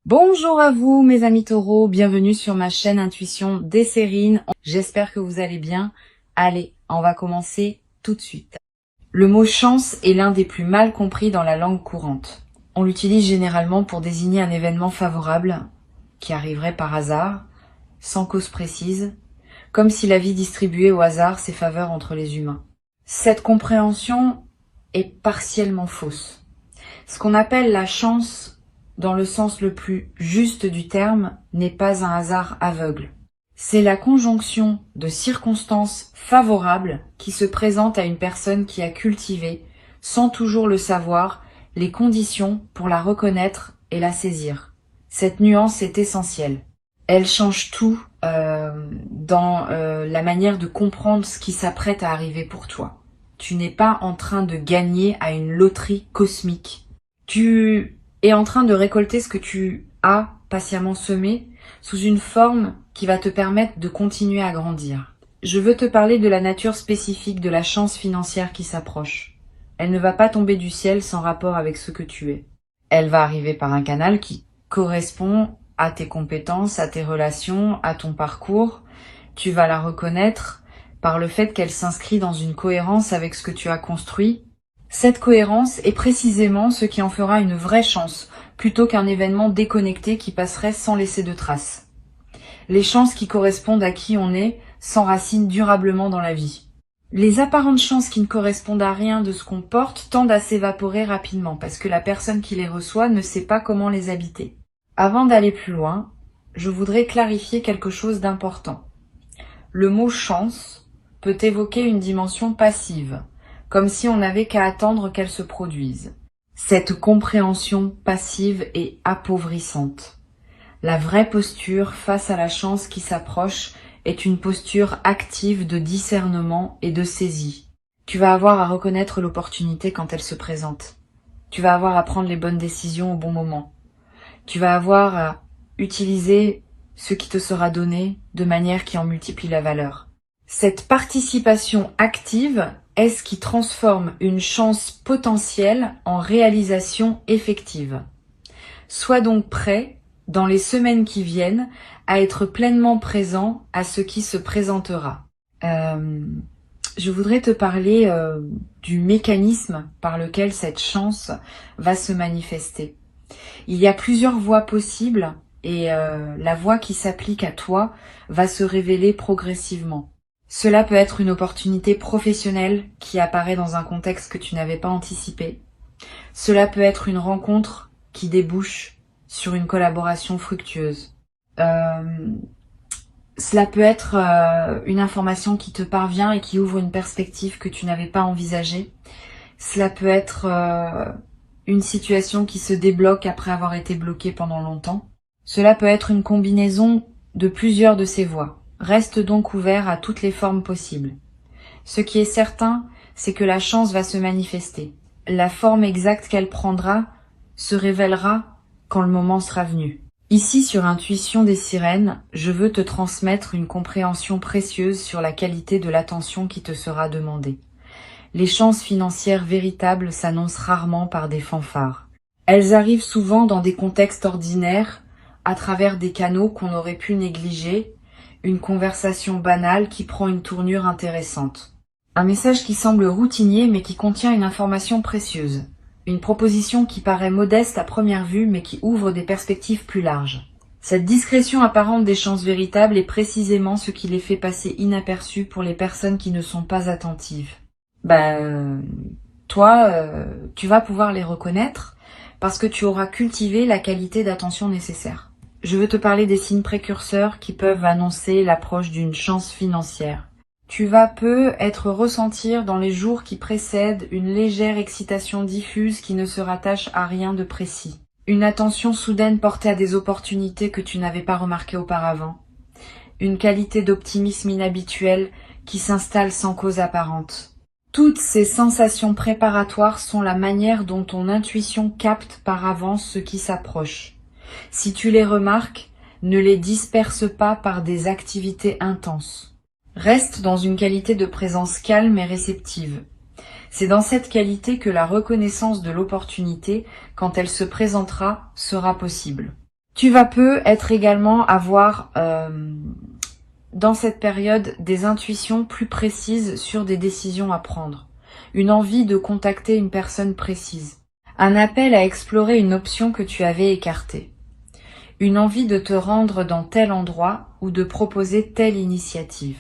Bonjour à vous mes amis taureaux, bienvenue sur ma chaîne Intuition des Sérines. J'espère que vous allez bien. Allez, on va commencer tout de suite. Le mot chance est l'un des plus mal compris dans la langue courante. On l'utilise généralement pour désigner un événement favorable qui arriverait par hasard, sans cause précise, comme si la vie distribuait au hasard ses faveurs entre les humains. Cette compréhension est partiellement fausse. Ce qu'on appelle la chance, dans le sens le plus juste du terme, n'est pas un hasard aveugle. C'est la conjonction de circonstances favorables qui se présentent à une personne qui a cultivé, sans toujours le savoir, les conditions pour la reconnaître et la saisir. Cette nuance est essentielle. Elle change tout dans la manière de comprendre ce qui s'apprête à arriver pour toi. Tu n'es pas en train de gagner à une loterie cosmique. Tu es en train de récolter ce que tu as patiemment semé sous une forme qui va te permettre de continuer à grandir. Je veux te parler de la nature spécifique de la chance financière qui s'approche. Elle ne va pas tomber du ciel sans rapport avec ce que tu es. Elle va arriver par un canal qui correspond à tes compétences, à tes relations, à ton parcours. Tu vas la reconnaître par le fait qu'elle s'inscrit dans une cohérence avec ce que tu as construit. Cette cohérence est précisément ce qui en fera une vraie chance, plutôt qu'un événement déconnecté qui passerait sans laisser de traces. Les chances qui correspondent à qui on est s'enracinent durablement dans la vie. Les apparentes chances qui ne correspondent à rien de ce qu'on porte tendent à s'évaporer rapidement, parce que la personne qui les reçoit ne sait pas comment les habiter. Avant d'aller plus loin, je voudrais clarifier quelque chose d'important. Le mot chance peut évoquer une dimension passive, comme si on n'avait qu'à attendre qu'elle se produise. Cette compréhension passive est appauvrissante. La vraie posture face à la chance qui s'approche est une posture active de discernement et de saisie. Tu vas avoir à reconnaître l'opportunité quand elle se présente. Tu vas avoir à prendre les bonnes décisions au bon moment. Tu vas avoir à utiliser ce qui te sera donné de manière qui en multiplie la valeur. Cette participation active est ce qui transforme une chance potentielle en réalisation effective. Sois donc prêt, dans les semaines qui viennent, à être pleinement présent à ce qui se présentera. Je voudrais te parler du mécanisme par lequel cette chance va se manifester. Il y a plusieurs voies possibles et la voie qui s'applique à toi va se révéler progressivement. Cela peut être une opportunité professionnelle qui apparaît dans un contexte que tu n'avais pas anticipé. Cela peut être une rencontre qui débouche sur une collaboration fructueuse. Cela peut être une information qui te parvient et qui ouvre une perspective que tu n'avais pas envisagée. Cela peut être une situation qui se débloque après avoir été bloquée pendant longtemps. Cela peut être une combinaison de plusieurs de ces voies. Reste donc ouvert à toutes les formes possibles. Ce qui est certain, c'est que la chance va se manifester. La forme exacte qu'elle prendra se révélera quand le moment sera venu. Ici, sur Intuition des Sirènes, je veux te transmettre une compréhension précieuse sur la qualité de l'attention qui te sera demandée. Les chances financières véritables s'annoncent rarement par des fanfares. Elles arrivent souvent dans des contextes ordinaires, à travers des canaux qu'on aurait pu négliger, une conversation banale qui prend une tournure intéressante. Un message qui semble routinier mais qui contient une information précieuse. Une proposition qui paraît modeste à première vue mais qui ouvre des perspectives plus larges. Cette discrétion apparente des chances véritables est précisément ce qui les fait passer inaperçus pour les personnes qui ne sont pas attentives. Toi, tu vas pouvoir les reconnaître parce que tu auras cultivé la qualité d'attention nécessaire. Je veux te parler des signes précurseurs qui peuvent annoncer l'approche d'une chance financière. Tu vas être ressentir dans les jours qui précèdent une légère excitation diffuse qui ne se rattache à rien de précis. Une attention soudaine portée à des opportunités que tu n'avais pas remarquées auparavant. Une qualité d'optimisme inhabituelle qui s'installe sans cause apparente. Toutes ces sensations préparatoires sont la manière dont ton intuition capte par avance ce qui s'approche. Si tu les remarques, ne les disperse pas par des activités intenses. Reste dans une qualité de présence calme et réceptive. C'est dans cette qualité que la reconnaissance de l'opportunité, quand elle se présentera, sera possible. Tu vas peu être également avoir dans cette période des intuitions plus précises sur des décisions à prendre, une envie de contacter une personne précise, un appel à explorer une option que tu avais écartée, une envie de te rendre dans tel endroit ou de proposer telle initiative.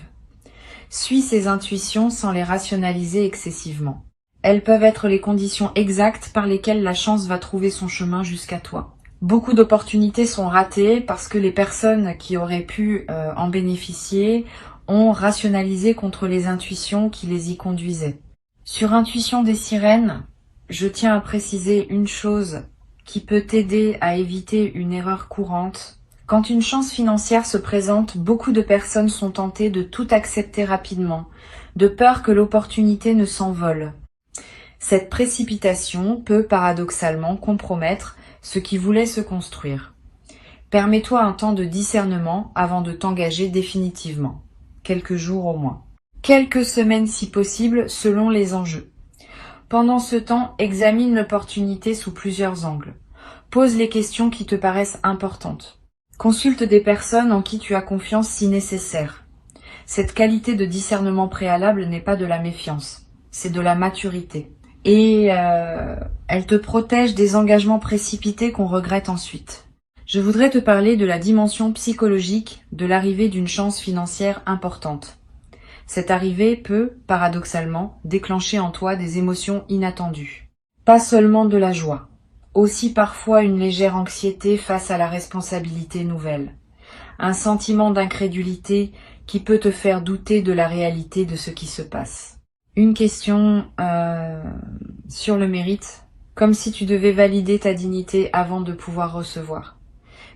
Suis ces intuitions sans les rationaliser excessivement. Elles peuvent être les conditions exactes par lesquelles la chance va trouver son chemin jusqu'à toi. Beaucoup d'opportunités sont ratées parce que les personnes qui auraient pu en bénéficier ont rationalisé contre les intuitions qui les y conduisaient. Sur Intuition des sirènes, je tiens à préciser une chose qui peut t'aider à éviter une erreur courante. Quand une chance financière se présente, beaucoup de personnes sont tentées de tout accepter rapidement, de peur que l'opportunité ne s'envole. Cette précipitation peut paradoxalement compromettre ce qui voulait se construire. Permets-toi un temps de discernement avant de t'engager définitivement, quelques jours au moins. Quelques semaines si possible selon les enjeux. Pendant ce temps, examine l'opportunité sous plusieurs angles. Pose les questions qui te paraissent importantes. Consulte des personnes en qui tu as confiance si nécessaire. Cette qualité de discernement préalable n'est pas de la méfiance, c'est de la maturité. Et elle te protège des engagements précipités qu'on regrette ensuite. Je voudrais te parler de la dimension psychologique de l'arrivée d'une chance financière importante. Cette arrivée peut, paradoxalement, déclencher en toi des émotions inattendues. Pas seulement de la joie, aussi parfois une légère anxiété face à la responsabilité nouvelle. Un sentiment d'incrédulité qui peut te faire douter de la réalité de ce qui se passe. Une question sur le mérite, comme si tu devais valider ta dignité avant de pouvoir recevoir.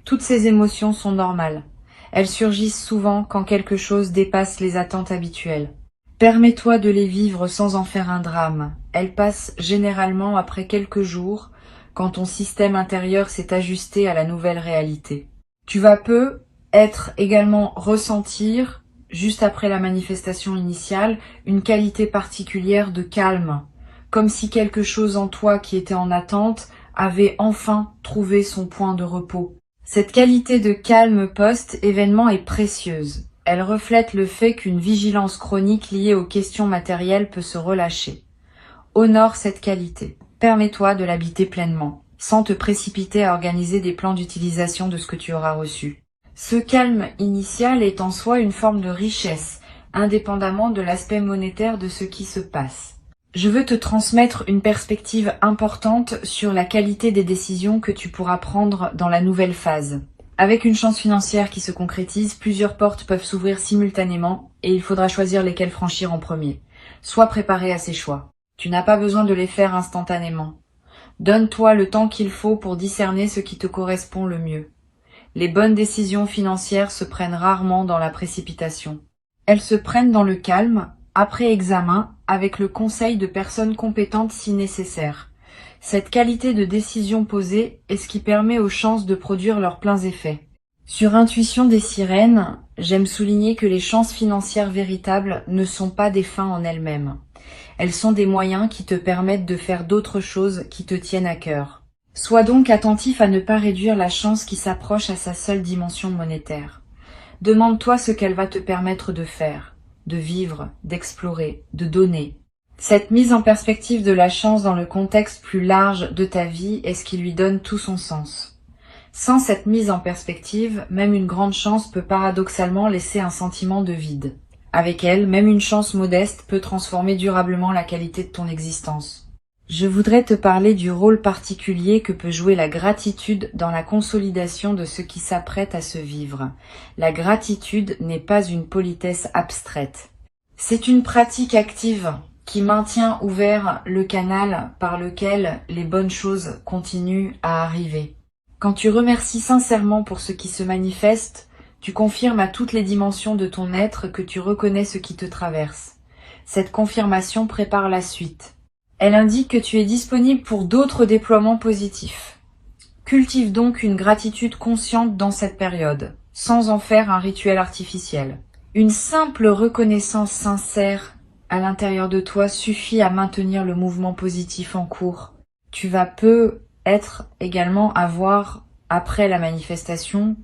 Toutes ces émotions sont normales. Elles surgissent souvent quand quelque chose dépasse les attentes habituelles. Permets-toi de les vivre sans en faire un drame. Elles passent généralement après quelques jours, quand ton système intérieur s'est ajusté à la nouvelle réalité. Tu vas peu être également ressentir, juste après la manifestation initiale, une qualité particulière de calme, comme si quelque chose en toi qui était en attente avait enfin trouvé son point de repos. Cette qualité de calme post-événement est précieuse. Elle reflète le fait qu'une vigilance chronique liée aux questions matérielles peut se relâcher. Honore cette qualité. Permets-toi de l'habiter pleinement, sans te précipiter à organiser des plans d'utilisation de ce que tu auras reçu. Ce calme initial est en soi une forme de richesse, indépendamment de l'aspect monétaire de ce qui se passe. Je veux te transmettre une perspective importante sur la qualité des décisions que tu pourras prendre dans la nouvelle phase. Avec une chance financière qui se concrétise, plusieurs portes peuvent s'ouvrir simultanément et il faudra choisir lesquelles franchir en premier. Sois préparé à ces choix. Tu n'as pas besoin de les faire instantanément. Donne-toi le temps qu'il faut pour discerner ce qui te correspond le mieux. Les bonnes décisions financières se prennent rarement dans la précipitation. Elles se prennent dans le calme, après examen, avec le conseil de personnes compétentes si nécessaire. Cette qualité de décision posée est ce qui permet aux chances de produire leurs pleins effets. Sur Intuition des sirènes, j'aime souligner que les chances financières véritables ne sont pas des fins en elles-mêmes. Elles sont des moyens qui te permettent de faire d'autres choses qui te tiennent à cœur. Sois donc attentif à ne pas réduire la chance qui s'approche à sa seule dimension monétaire. Demande-toi ce qu'elle va te permettre de faire, de vivre, d'explorer, de donner. Cette mise en perspective de la chance dans le contexte plus large de ta vie est ce qui lui donne tout son sens. Sans cette mise en perspective, même une grande chance peut paradoxalement laisser un sentiment de vide. Avec elle, même une chance modeste peut transformer durablement la qualité de ton existence. Je voudrais te parler du rôle particulier que peut jouer la gratitude dans la consolidation de ce qui s'apprête à se vivre. La gratitude n'est pas une politesse abstraite. C'est une pratique active qui maintient ouvert le canal par lequel les bonnes choses continuent à arriver. Quand tu remercies sincèrement pour ce qui se manifeste, tu confirmes à toutes les dimensions de ton être que tu reconnais ce qui te traverse. Cette confirmation prépare la suite. Elle indique que tu es disponible pour d'autres déploiements positifs. Cultive donc une gratitude consciente dans cette période, sans en faire un rituel artificiel. Une simple reconnaissance sincère à l'intérieur de toi suffit à maintenir le mouvement positif en cours. Tu vas peut-être également avoir après la manifestation,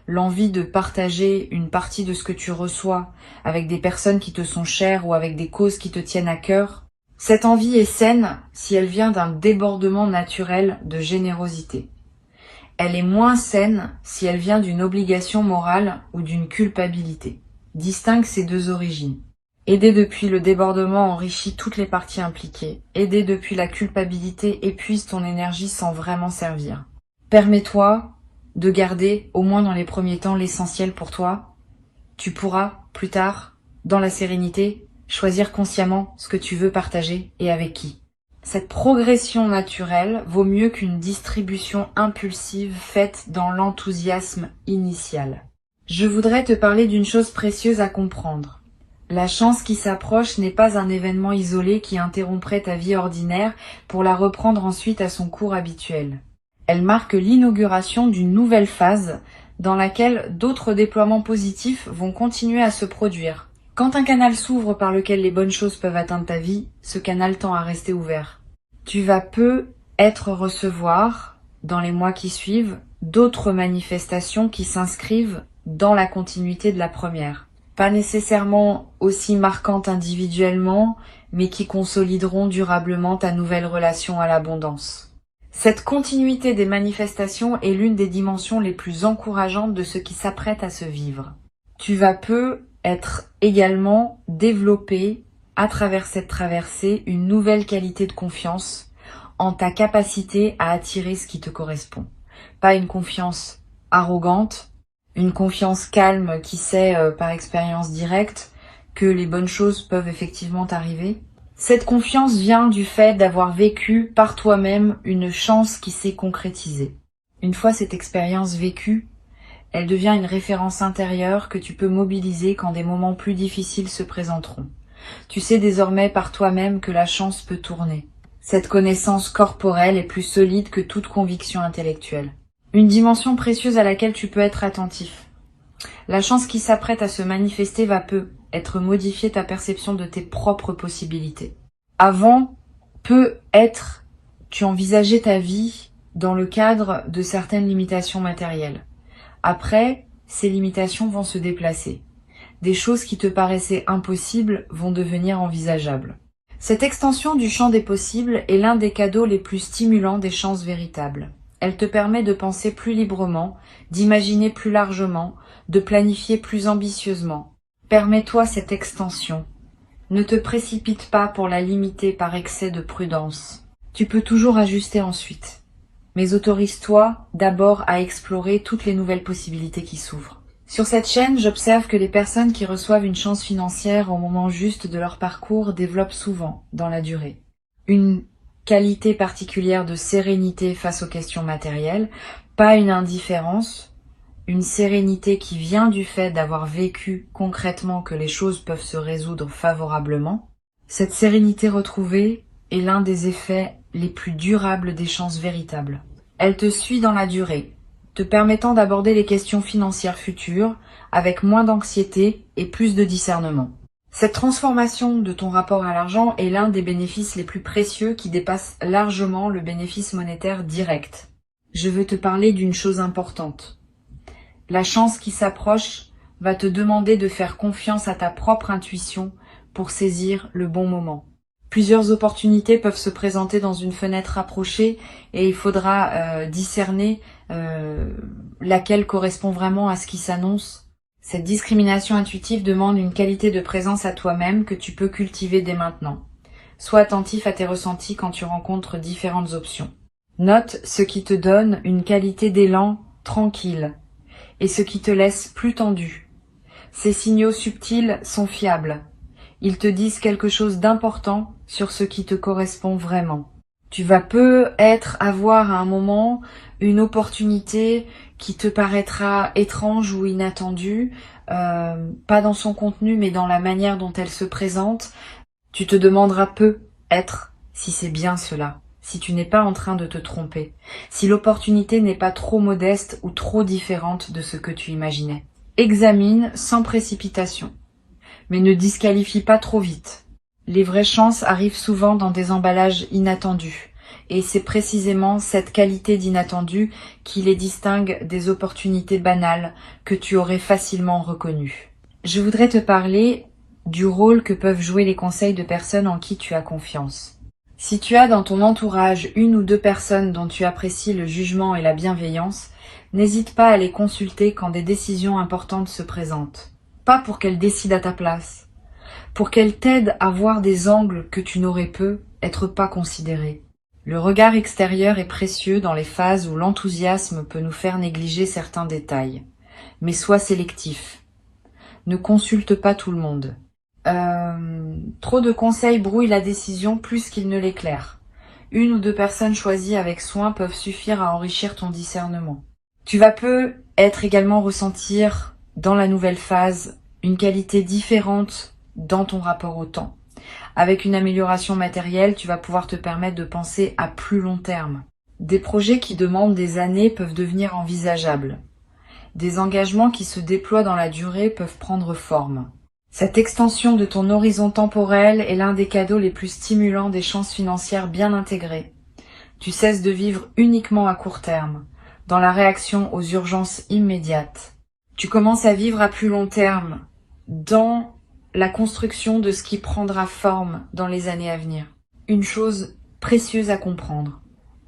l'envie de partager une partie de ce que tu reçois avec des personnes qui te sont chères ou avec des causes qui te tiennent à cœur, cette envie est saine si elle vient d'un débordement naturel de générosité. Elle est moins saine si elle vient d'une obligation morale ou d'une culpabilité. Distingue ces deux origines. Aider depuis le débordement enrichit toutes les parties impliquées. Aider depuis la culpabilité épuise ton énergie sans vraiment servir. Permets-toi de garder, au moins dans les premiers temps, l'essentiel pour toi. Tu pourras, plus tard, dans la sérénité, choisir consciemment ce que tu veux partager et avec qui. Cette progression naturelle vaut mieux qu'une distribution impulsive faite dans l'enthousiasme initial. Je voudrais te parler d'une chose précieuse à comprendre. La chance qui s'approche n'est pas un événement isolé qui interromprait ta vie ordinaire pour la reprendre ensuite à son cours habituel. Elle marque l'inauguration d'une nouvelle phase dans laquelle d'autres déploiements positifs vont continuer à se produire. Quand un canal s'ouvre par lequel les bonnes choses peuvent atteindre ta vie, ce canal tend à rester ouvert. Tu vas recevoir, dans les mois qui suivent, d'autres manifestations qui s'inscrivent dans la continuité de la première. Pas nécessairement aussi marquantes individuellement, mais qui consolideront durablement ta nouvelle relation à l'abondance. Cette continuité des manifestations est l'une des dimensions les plus encourageantes de ce qui s'apprête à se vivre. Tu vas être également développé à travers cette traversée une nouvelle qualité de confiance en ta capacité à attirer ce qui te correspond. Pas une confiance arrogante, une confiance calme qui sait par expérience directe que les bonnes choses peuvent effectivement t'arriver. Cette confiance vient du fait d'avoir vécu par toi-même une chance qui s'est concrétisée. Une fois cette expérience vécue, elle devient une référence intérieure que tu peux mobiliser quand des moments plus difficiles se présenteront. Tu sais désormais par toi-même que la chance peut tourner. Cette connaissance corporelle est plus solide que toute conviction intellectuelle. Une dimension précieuse à laquelle tu peux être attentif. La chance qui s'apprête à se manifester va être modifier ta perception de tes propres possibilités. Avant, tu envisageais ta vie dans le cadre de certaines limitations matérielles. Après, ces limitations vont se déplacer. Des choses qui te paraissaient impossibles vont devenir envisageables. Cette extension du champ des possibles est l'un des cadeaux les plus stimulants des chances véritables. Elle te permet de penser plus librement, d'imaginer plus largement, de planifier plus ambitieusement. Permets-toi cette extension. Ne te précipite pas pour la limiter par excès de prudence. Tu peux toujours ajuster ensuite. Mais autorise-toi d'abord à explorer toutes les nouvelles possibilités qui s'ouvrent. Sur cette chaîne, j'observe que les personnes qui reçoivent une chance financière au moment juste de leur parcours développent souvent, dans la durée, une qualité particulière de sérénité face aux questions matérielles, pas une indifférence, une sérénité qui vient du fait d'avoir vécu concrètement que les choses peuvent se résoudre favorablement. Cette sérénité retrouvée est l'un des effets les plus durables des chances véritables. Elle te suit dans la durée, te permettant d'aborder les questions financières futures avec moins d'anxiété et plus de discernement. Cette transformation de ton rapport à l'argent est l'un des bénéfices les plus précieux qui dépasse largement le bénéfice monétaire direct. Je veux te parler d'une chose importante. La chance qui s'approche va te demander de faire confiance à ta propre intuition pour saisir le bon moment. Plusieurs opportunités peuvent se présenter dans une fenêtre rapprochée et il faudra discerner laquelle correspond vraiment à ce qui s'annonce. Cette discrimination intuitive demande une qualité de présence à toi-même que tu peux cultiver dès maintenant. Sois attentif à tes ressentis quand tu rencontres différentes options. Note ce qui te donne une qualité d'élan tranquille et ce qui te laisse plus tendu. Ces signaux subtils sont fiables. Ils te disent quelque chose d'important sur ce qui te correspond vraiment. Tu vas avoir à un moment une opportunité qui te paraîtra étrange ou inattendue, pas dans son contenu mais dans la manière dont elle se présente. Tu te demanderas si c'est bien cela, si tu n'es pas en train de te tromper, si l'opportunité n'est pas trop modeste ou trop différente de ce que tu imaginais. Examine sans précipitation, mais ne disqualifie pas trop vite. Les vraies chances arrivent souvent dans des emballages inattendus Et c'est précisément cette qualité d'inattendu qui les distingue des opportunités banales que tu aurais facilement reconnues. Je voudrais te parler du rôle que peuvent jouer les conseils de personnes en qui tu as confiance. Si tu as dans ton entourage une ou deux personnes dont tu apprécies le jugement et la bienveillance, n'hésite pas à les consulter quand des décisions importantes se présentent. Pas pour qu'elles décident à ta place, pour qu'elles t'aident à voir des angles que tu n'aurais pu être pas considérés. Le regard extérieur est précieux dans les phases où l'enthousiasme peut nous faire négliger certains détails. Mais sois sélectif. Ne consulte pas tout le monde. Trop de conseils brouillent la décision plus qu'ils ne l'éclairent. Une ou deux personnes choisies avec soin peuvent suffire à enrichir ton discernement. Tu vas peut-être également ressentir dans la nouvelle phase une qualité différente dans ton rapport au temps. Avec une amélioration matérielle, tu vas pouvoir te permettre de penser à plus long terme. Des projets qui demandent des années peuvent devenir envisageables. Des engagements qui se déploient dans la durée peuvent prendre forme. Cette extension de ton horizon temporel est l'un des cadeaux les plus stimulants des chances financières bien intégrées. Tu cesses de vivre uniquement à court terme, dans la réaction aux urgences immédiates. Tu commences à vivre à plus long terme, dans la construction de ce qui prendra forme dans les années à venir. Une chose précieuse à comprendre.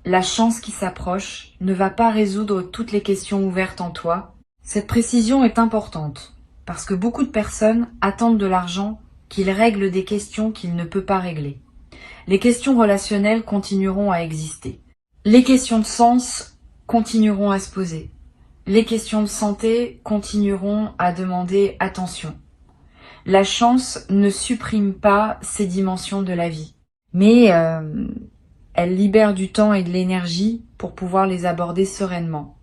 La chance qui s'approche ne va pas résoudre toutes les questions ouvertes en toi. Cette précision est importante, parce que beaucoup de personnes attendent de l'argent qu'il règle des questions qu'il ne peut pas régler. Les questions relationnelles continueront à exister. Les questions de sens continueront à se poser. Les questions de santé continueront à demander attention. La chance ne supprime pas ces dimensions de la vie, mais elle libère du temps et de l'énergie pour pouvoir les aborder sereinement.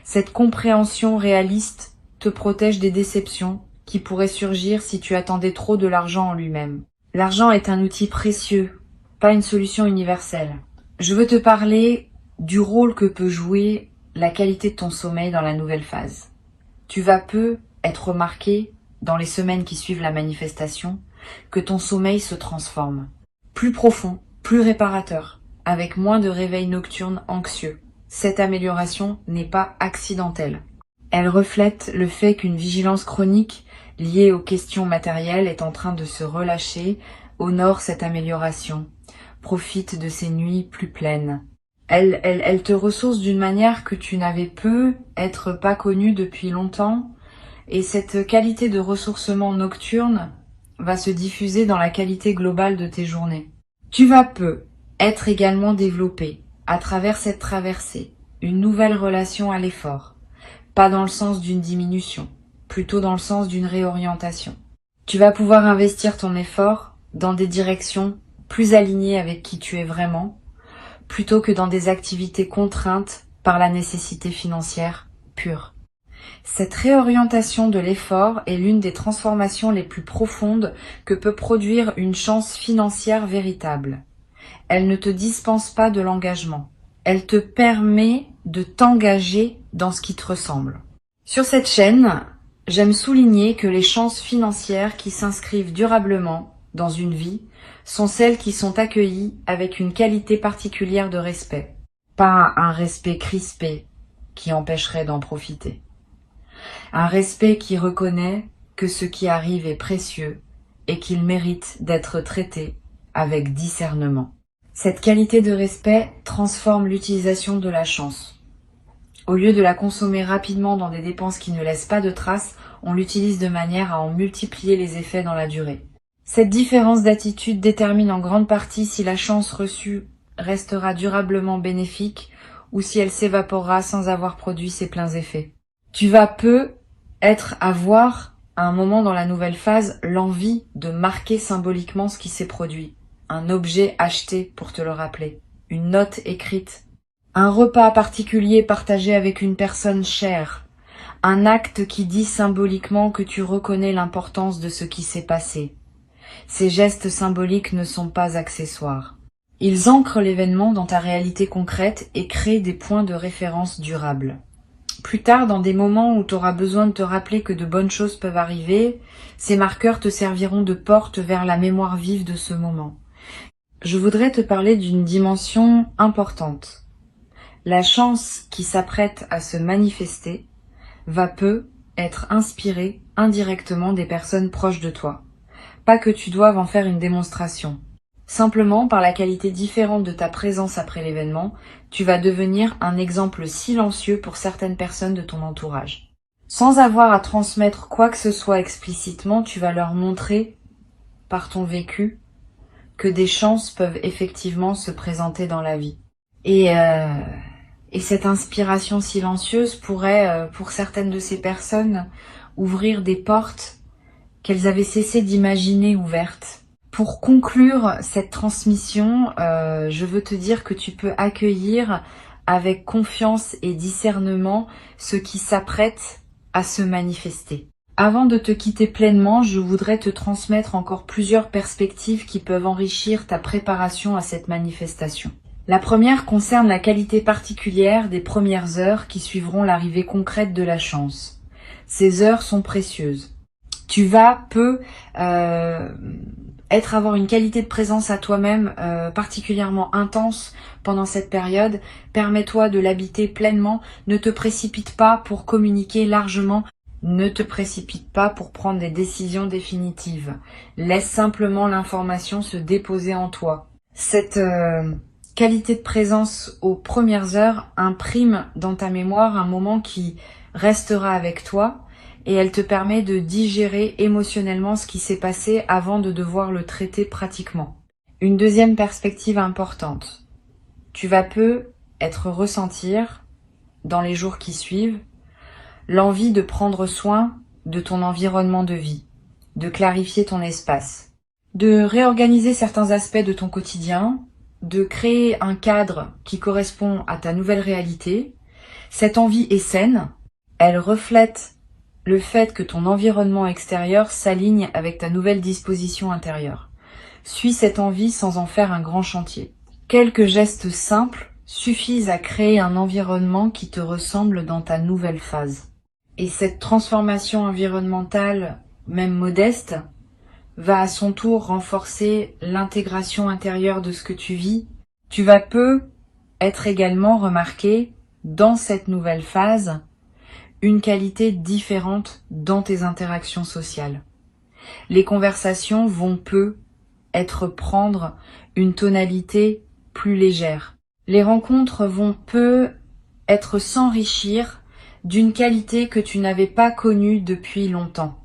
Cette compréhension réaliste te protège des déceptions qui pourraient surgir si tu attendais trop de l'argent en lui-même. L'argent est un outil précieux, pas une solution universelle. Je veux te parler du rôle que peut jouer la qualité de ton sommeil dans la nouvelle phase. Tu vas peu être remarqué dans les semaines qui suivent la manifestation que ton sommeil se transforme. Plus profond, plus réparateur, avec moins de réveils nocturnes anxieux. Cette amélioration n'est pas accidentelle. Elle reflète le fait qu'une vigilance chronique liée aux questions matérielles est en train de se relâcher, honore cette amélioration, profite de ces nuits plus pleines. Elle te ressource d'une manière que tu n'avais peut-être pas connue depuis longtemps, et cette qualité de ressourcement nocturne va se diffuser dans la qualité globale de tes journées. Tu vas être également développé, à travers cette traversée, une nouvelle relation à l'effort. Pas dans le sens d'une diminution, plutôt dans le sens d'une réorientation. Tu vas pouvoir investir ton effort dans des directions plus alignées avec qui tu es vraiment, plutôt que dans des activités contraintes par la nécessité financière pure. Cette réorientation de l'effort est l'une des transformations les plus profondes que peut produire une chance financière véritable. Elle ne te dispense pas de l'engagement. Elle te permet de t'engager dans ce qui te ressemble. Sur cette chaîne, j'aime souligner que les chances financières qui s'inscrivent durablement dans une vie sont celles qui sont accueillies avec une qualité particulière de respect. Pas un respect crispé qui empêcherait d'en profiter. Un respect qui reconnaît que ce qui arrive est précieux et qu'il mérite d'être traité avec discernement. Cette qualité de respect transforme l'utilisation de la chance. Au lieu de la consommer rapidement dans des dépenses qui ne laissent pas de traces, on l'utilise de manière à en multiplier les effets dans la durée. Cette différence d'attitude détermine en grande partie si la chance reçue restera durablement bénéfique ou si elle s'évaporera sans avoir produit ses pleins effets. Tu vas avoir à un moment dans la nouvelle phase l'envie de marquer symboliquement ce qui s'est produit. Un objet acheté pour te le rappeler, une note écrite, un repas particulier partagé avec une personne chère, un acte qui dit symboliquement que tu reconnais l'importance de ce qui s'est passé. Ces gestes symboliques ne sont pas accessoires. Ils ancrent l'événement dans ta réalité concrète et créent des points de référence durables. Plus tard, dans des moments où tu auras besoin de te rappeler que de bonnes choses peuvent arriver, ces marqueurs te serviront de porte vers la mémoire vive de ce moment. je voudrais te parler d'une dimension importante. La chance qui s'apprête à se manifester va peu être inspirée indirectement des personnes proches de toi. Pas que tu doives en faire une démonstration. Simplement, par la qualité différente de ta présence après l'événement, tu vas devenir un exemple silencieux pour certaines personnes de ton entourage. Sans avoir à transmettre quoi que ce soit explicitement, tu vas leur montrer, par ton vécu, que des chances peuvent effectivement se présenter dans la vie. Et cette inspiration silencieuse pourrait, pour certaines de ces personnes, ouvrir des portes qu'elles avaient cessé d'imaginer ouvertes. Pour conclure cette transmission, je veux te dire que tu peux accueillir avec confiance et discernement ce qui s'apprête à se manifester. Avant de te quitter pleinement, je voudrais te transmettre encore plusieurs perspectives qui peuvent enrichir ta préparation à cette manifestation. La première concerne la qualité particulière des premières heures qui suivront l'arrivée concrète de la chance. Ces heures sont précieuses. Tu vas avoir une qualité de présence à toi-même particulièrement intense pendant cette période. Permets-toi de l'habiter pleinement. Ne te précipite pas pour communiquer largement. Ne te précipite pas pour prendre des décisions définitives. Laisse simplement l'information se déposer en toi. Cette qualité de présence aux premières heures imprime dans ta mémoire un moment qui restera avec toi et elle te permet de digérer émotionnellement ce qui s'est passé avant de devoir le traiter pratiquement. Une deuxième perspective importante. Tu vas ressentir, dans les jours qui suivent, l'envie de prendre soin de ton environnement de vie, de clarifier ton espace, de réorganiser certains aspects de ton quotidien, de créer un cadre qui correspond à ta nouvelle réalité. Cette envie est saine, elle reflète le fait que ton environnement extérieur s'aligne avec ta nouvelle disposition intérieure. Suis cette envie sans en faire un grand chantier. Quelques gestes simples suffisent à créer un environnement qui te ressemble dans ta nouvelle phase. Et cette transformation environnementale, même modeste, va à son tour renforcer l'intégration intérieure de ce que tu vis. Tu vas être également remarqué dans cette nouvelle phase une qualité différente dans tes interactions sociales. Les conversations vont prendre une tonalité plus légère. Les rencontres vont s'enrichir d'une qualité que tu n'avais pas connue depuis longtemps.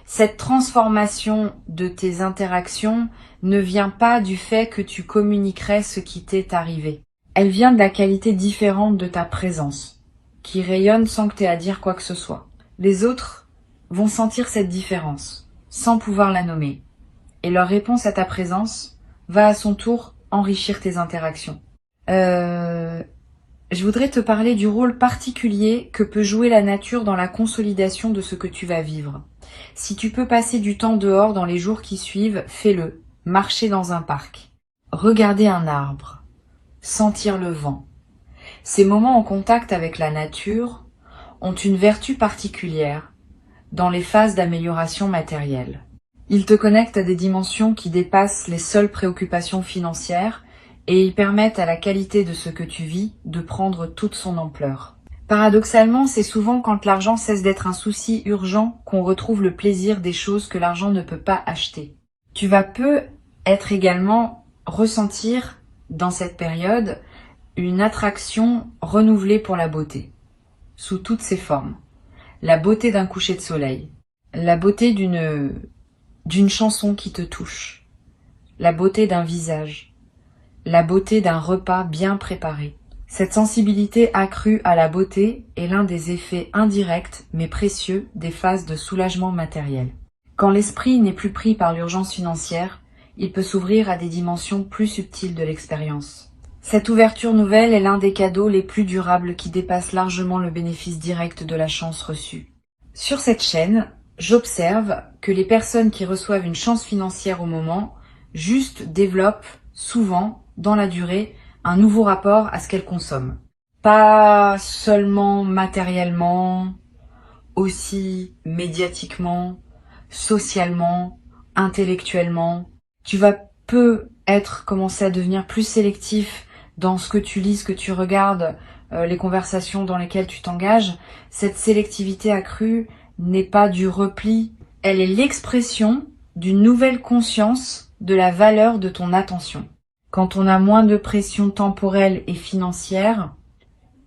Cette transformation de tes interactions ne vient pas du fait que tu communiquerais ce qui t'est arrivé. Elle vient de la qualité différente de ta présence, qui rayonne sans que tu aies à dire quoi que ce soit. Les autres vont sentir cette différence, sans pouvoir la nommer. Et leur réponse à ta présence va à son tour enrichir tes interactions. Je voudrais te parler du rôle particulier que peut jouer la nature dans la consolidation de ce que tu vas vivre. Si tu peux passer du temps dehors dans les jours qui suivent, fais-le. Marcher dans un parc, regarder un arbre, sentir le vent. Ces moments en contact avec la nature ont une vertu particulière dans les phases d'amélioration matérielle. Ils te connectent à des dimensions qui dépassent les seules préoccupations financières et ils permettent à la qualité de ce que tu vis de prendre toute son ampleur. Paradoxalement, c'est souvent quand l'argent cesse d'être un souci urgent qu'on retrouve le plaisir des choses que l'argent ne peut pas acheter. Tu vas également ressentir dans cette période une attraction renouvelée pour la beauté, sous toutes ses formes. La beauté d'un coucher de soleil, la beauté d'une chanson qui te touche, la beauté d'un visage, la beauté d'un repas bien préparé. Cette sensibilité accrue à la beauté est l'un des effets indirects mais précieux des phases de soulagement matériel. Quand l'esprit n'est plus pris par l'urgence financière, il peut s'ouvrir à des dimensions plus subtiles de l'expérience. Cette ouverture nouvelle est l'un des cadeaux les plus durables qui dépasse largement le bénéfice direct de la chance reçue. Sur cette chaîne, j'observe que les personnes qui reçoivent une chance financière au moment, juste développent souvent, dans la durée, un nouveau rapport à ce qu'elles consomment. Pas seulement matériellement, aussi médiatiquement, socialement, intellectuellement. Tu vas peux être commencé à devenir plus sélectif dans ce que tu lis, ce que tu regardes, les conversations dans lesquelles tu t'engages. Cette sélectivité accrue n'est pas du repli, elle est l'expression d'une nouvelle conscience de la valeur de ton attention. Quand on a moins de pression temporelle et financière,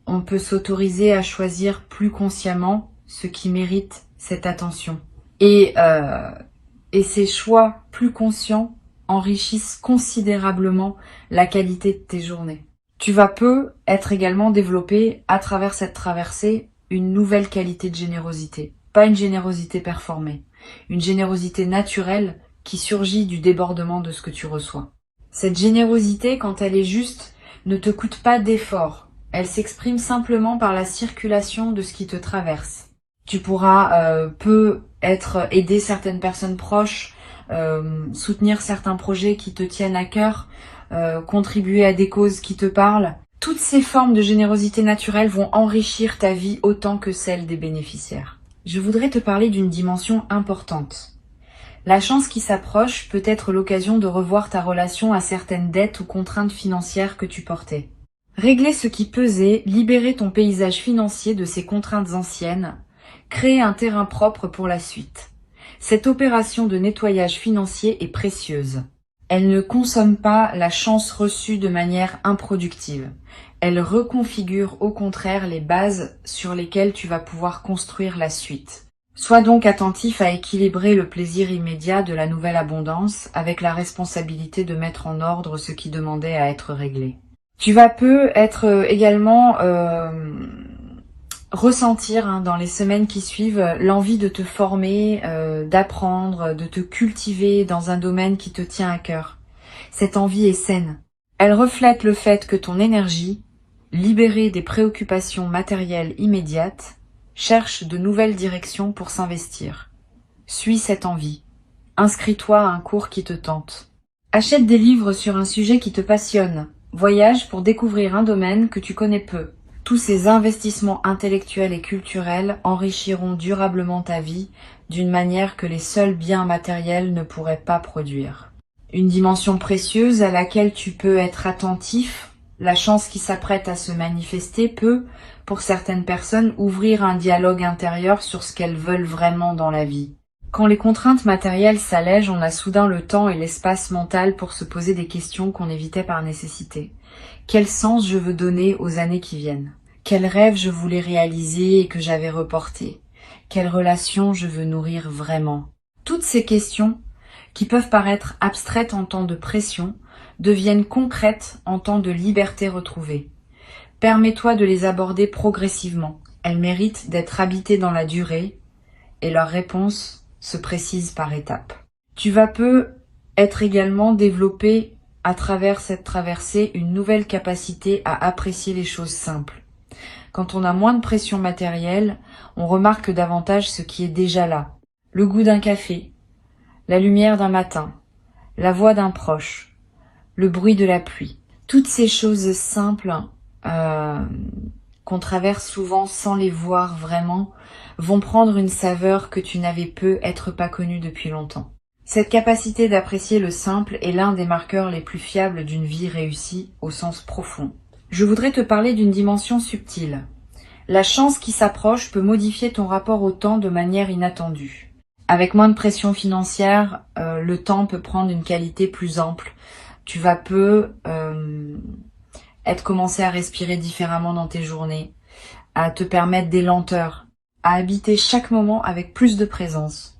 on peut s'autoriser à choisir plus consciemment ce qui mérite cette attention. Et ces choix plus conscients enrichissent considérablement la qualité de tes journées. Tu vas être également développé à travers cette traversée une nouvelle qualité de générosité. Pas une générosité performée, une générosité naturelle qui surgit du débordement de ce que tu reçois. Cette générosité, quand elle est juste, ne te coûte pas d'effort. Elle s'exprime simplement par la circulation de ce qui te traverse. Tu pourras aider certaines personnes proches, soutenir certains projets qui te tiennent à cœur, contribuer à des causes qui te parlent. Toutes ces formes de générosité naturelle vont enrichir ta vie autant que celle des bénéficiaires. Je voudrais te parler d'une dimension importante. La chance qui s'approche peut être l'occasion de revoir ta relation à certaines dettes ou contraintes financières que tu portais. Régler ce qui pesait, libérer ton paysage financier de ces contraintes anciennes, créer un terrain propre pour la suite. Cette opération de nettoyage financier est précieuse. Elle ne consomme pas la chance reçue de manière improductive. Elle reconfigure au contraire les bases sur lesquelles tu vas pouvoir construire la suite. Sois donc attentif à équilibrer le plaisir immédiat de la nouvelle abondance avec la responsabilité de mettre en ordre ce qui demandait à être réglé. Tu vas être également ressentir dans les semaines qui suivent l'envie de te former, d'apprendre, de te cultiver dans un domaine qui te tient à cœur. Cette envie est saine. Elle reflète le fait que ton énergie, libérée des préoccupations matérielles immédiates, cherche de nouvelles directions pour s'investir. Suis cette envie. Inscris-toi à un cours qui te tente. Achète des livres sur un sujet qui te passionne. Voyage pour découvrir un domaine que tu connais peu. Tous ces investissements intellectuels et culturels enrichiront durablement ta vie d'une manière que les seuls biens matériels ne pourraient pas produire. Une dimension précieuse à laquelle tu peux être attentif, la chance qui s'apprête à se manifester peut, pour certaines personnes, ouvrir un dialogue intérieur sur ce qu'elles veulent vraiment dans la vie. Quand les contraintes matérielles s'allègent, on a soudain le temps et l'espace mental pour se poser des questions qu'on évitait par nécessité. Quel sens je veux donner aux années qui viennent? Quel rêve je voulais réaliser et que j'avais reporté? Quelle relation je veux nourrir vraiment? Toutes ces questions, qui peuvent paraître abstraites en temps de pression, deviennent concrètes en temps de liberté retrouvée. Permets-toi de les aborder progressivement. Elles méritent d'être habitées dans la durée et leurs réponses se précisent par étapes. Tu vas être également développé à travers cette traversée une nouvelle capacité à apprécier les choses simples. Quand on a moins de pression matérielle, on remarque davantage ce qui est déjà là. Le goût d'un café, la lumière d'un matin, la voix d'un proche, le bruit de la pluie. Toutes ces choses simples qu'on traverse souvent sans les voir vraiment vont prendre une saveur que tu n'avais peut-être pas connue depuis longtemps. Cette capacité d'apprécier le simple est l'un des marqueurs les plus fiables d'une vie réussie au sens profond. Je voudrais te parler d'une dimension subtile. La chance qui s'approche peut modifier ton rapport au temps de manière inattendue. Avec moins de pression financière, le temps peut prendre une qualité plus ample. Tu vas être commencé à respirer différemment dans tes journées, à te permettre des lenteurs, à habiter chaque moment avec plus de présence.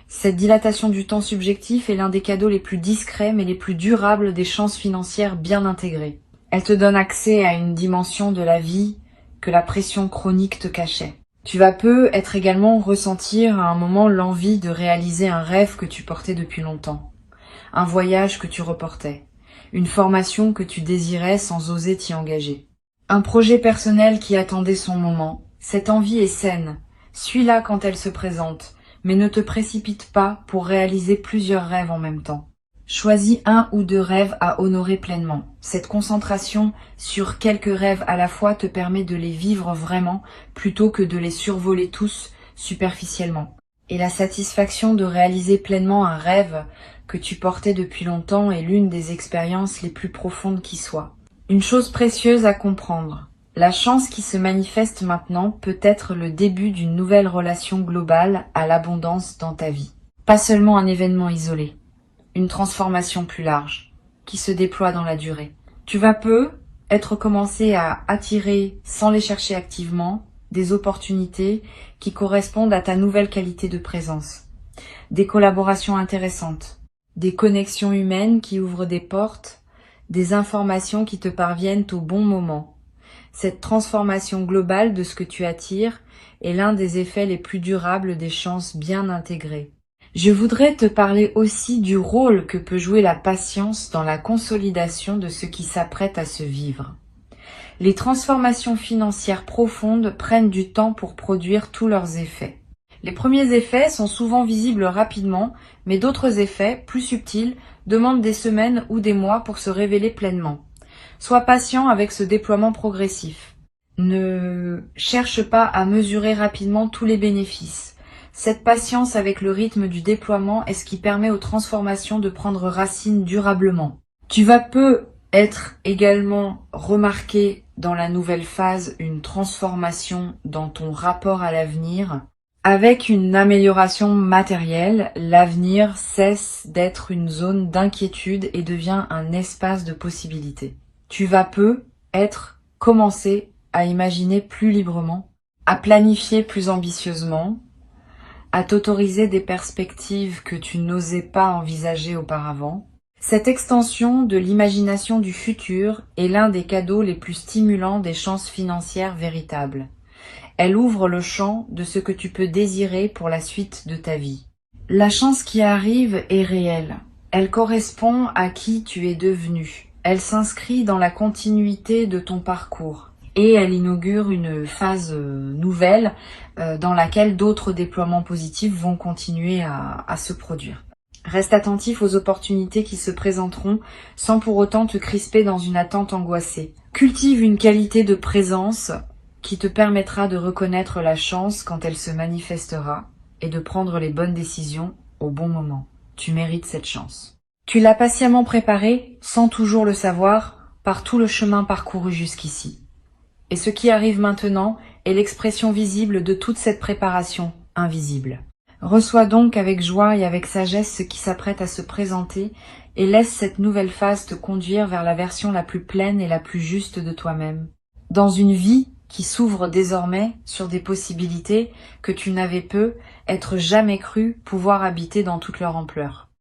Cette dilatation du temps subjectif est l'un des cadeaux les plus discrets mais les plus durables des chances financières bien intégrées. Elle te donne accès à une dimension de la vie que la pression chronique te cachait. Tu vas être également ressentir à un moment l'envie de réaliser un rêve que tu portais depuis longtemps, un voyage que tu reportais, une formation que tu désirais sans oser t'y engager, un projet personnel qui attendait son moment. Cette envie est saine, suis-la quand elle se présente, mais ne te précipite pas pour réaliser plusieurs rêves en même temps. Choisis 1 ou 2 rêves à honorer pleinement. Cette concentration sur quelques rêves à la fois te permet de les vivre vraiment plutôt que de les survoler tous superficiellement. Et la satisfaction de réaliser pleinement un rêve que tu portais depuis longtemps est l'une des expériences les plus profondes qui soient. Une chose précieuse à comprendre. La chance qui se manifeste maintenant peut être le début d'une nouvelle relation globale à l'abondance dans ta vie. Pas seulement un événement isolé, une transformation plus large, qui se déploie dans la durée. Tu vas être commencé à attirer, sans les chercher activement, des opportunités qui correspondent à ta nouvelle qualité de présence. Des collaborations intéressantes, des connexions humaines qui ouvrent des portes, des informations qui te parviennent au bon moment. Cette transformation globale de ce que tu attires est l'un des effets les plus durables des chances bien intégrées. Je voudrais te parler aussi du rôle que peut jouer la patience dans la consolidation de ce qui s'apprête à se vivre. Les transformations financières profondes prennent du temps pour produire tous leurs effets. Les premiers effets sont souvent visibles rapidement, mais d'autres effets, plus subtils, demandent des semaines ou des mois pour se révéler pleinement. Sois patient avec ce déploiement progressif. Ne cherche pas à mesurer rapidement tous les bénéfices. Cette patience avec le rythme du déploiement est ce qui permet aux transformations de prendre racine durablement. Tu vas être également remarqué dans la nouvelle phase une transformation dans ton rapport à l'avenir. Avec une amélioration matérielle, l'avenir cesse d'être une zone d'inquiétude et devient un espace de possibilités. Tu vas commencer à imaginer plus librement, à planifier plus ambitieusement, à t'autoriser des perspectives que tu n'osais pas envisager auparavant. Cette extension de l'imagination du futur est l'un des cadeaux les plus stimulants des chances financières véritables. Elle ouvre le champ de ce que tu peux désirer pour la suite de ta vie. La chance qui arrive est réelle. Elle correspond à qui tu es devenu. Elle s'inscrit dans la continuité de ton parcours. Et elle inaugure une phase nouvelle dans laquelle d'autres déploiements positifs vont continuer à se produire. Reste attentif aux opportunités qui se présenteront sans pour autant te crisper dans une attente angoissée. Cultive une qualité de présence qui te permettra de reconnaître la chance quand elle se manifestera et de prendre les bonnes décisions au bon moment. Tu mérites cette chance. Tu l'as patiemment préparée, sans toujours le savoir, par tout le chemin parcouru jusqu'ici. Et ce qui arrive maintenant est l'expression visible de toute cette préparation invisible. Reçois donc avec joie et avec sagesse ce qui s'apprête à se présenter et laisse cette nouvelle phase te conduire vers la version la plus pleine et la plus juste de toi-même. Dans une vie qui s'ouvre désormais sur des possibilités que tu n'avais être jamais cru pouvoir habiter dans toute leur ampleur.